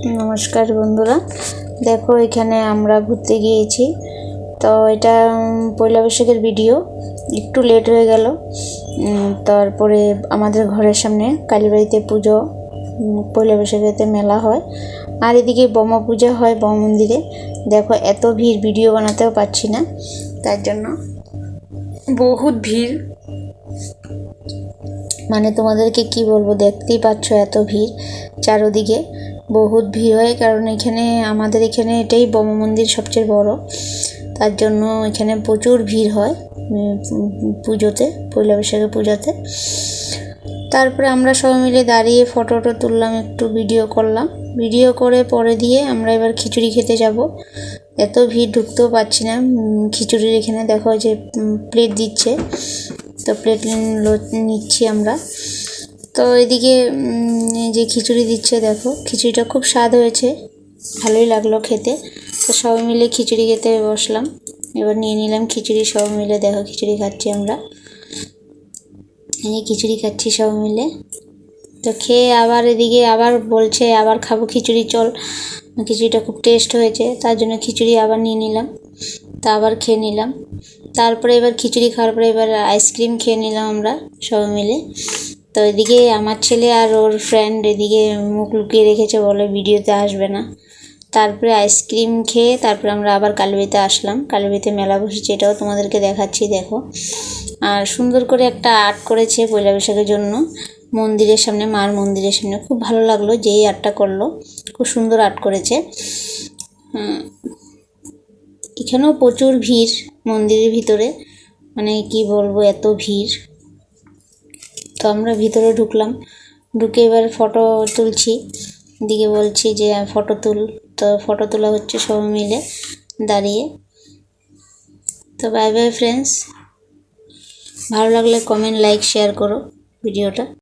নমস্কার বন্ধুরা, দেখো এখানে আমরা ঘুরতে গিয়েছি। তো এটা পয়লা বৈশাখের ভিডিও, একটু লেট হয়ে গেল। তারপরে আমাদের ঘরের সামনে কালীবাড়িতে পুজো, পয়লা বৈশাখেতে মেলা হয়, আর এদিকে বোমা পূজা হয় বোমা মন্দিরে। দেখো এত ভিড়, ভিডিও বানাতেও পারছি না, তার জন্য বহুত ভিড়। মানে তোমাদেরকে কি বলবো, দেখতেই পাচ্ছ এত ভিড় চারোদিকে, বহুত ভিড় হয়। কারণ এখানে আমাদের এখানে এটাই বোমা মন্দির সবচেয়ে বড়, তার জন্য এখানে প্রচুর ভিড় হয় পুজোতে, পয়লা বৈশাখের পূজাতে। তারপরে আমরা সবাই মিলে দাঁড়িয়ে ফটো তুললাম, একটু ভিডিও করলাম। ভিডিও করে পরে দিয়ে আমরা এবার খিচুড়ি খেতে যাব। এত ভিড় ঢুকতেও পারছি না। খিচুড়ির এখানে দেখো যে প্লেট দিচ্ছে, তো প্লেট নিচ্ছি আমরা। তো এদিকে যে খিচুড়ি দিচ্ছে, দেখো খিচুড়িটা খুব স্বাদ হয়েছে, ভালোই লাগলো খেতে। তো সবাই মিলে খিচুড়ি খেতে বসলাম। এবার নিয়ে নিলাম খিচুড়ি সবাই মিলে। দেখো খিচুড়ি খাচ্ছি আমরা, এই খিচুড়ি খাচ্ছি সবাই মিলে। তো খেয়ে আবার এদিকে আবার বলছে আবার খাবো খিচুড়ি, চল। খিচুড়িটা খুব টেস্ট হয়েছে, তার জন্য খিচুড়ি আবার নিয়ে নিলাম, তা আবার খেয়ে নিলাম। তারপরে এবার খিচুড়ি খাওয়ার পরে এবার আইসক্রিম খেয়ে নিলাম আমরা সবাই মিলে। তো এদিকে আমার ছেলে আর ওর ফ্রেন্ড এদিকে মুখ লুকিয়ে রেখেছে, বলে ভিডিওতে আসবে না। তারপরে আইসক্রিম খেয়ে তারপরে আমরা আবার কালীবাড়িতে আসলাম। কালীবাড়িতে মেলা বসেছে, এটাও তোমাদেরকে দেখাচ্ছি। দেখো, আর সুন্দর করে একটা আর্ট করেছে পয়লা বৈশাখের জন্য মন্দিরের সামনে, মার মন্দিরের সামনে। খুব ভালো লাগলো যেই আর্টটা করলো, খুব সুন্দর আর্ট করেছে। এখানেও প্রচুর ভিড় মন্দিরের ভিতরে, মানে কি বলবো, এত ভিড়। তো আমরা ভিতরে ঢুকলাম, ঢুকে এবার ফটো তুলছি। দিকে বলছি যে ফটো তুল, তো ফটো তোলা হচ্ছে সবাই মিলে দাঁড়িয়ে। তো বাই বাই ফ্রেন্ডস, ভালো লাগলে কমেন্ট, লাইক, শেয়ার করো ভিডিওটা।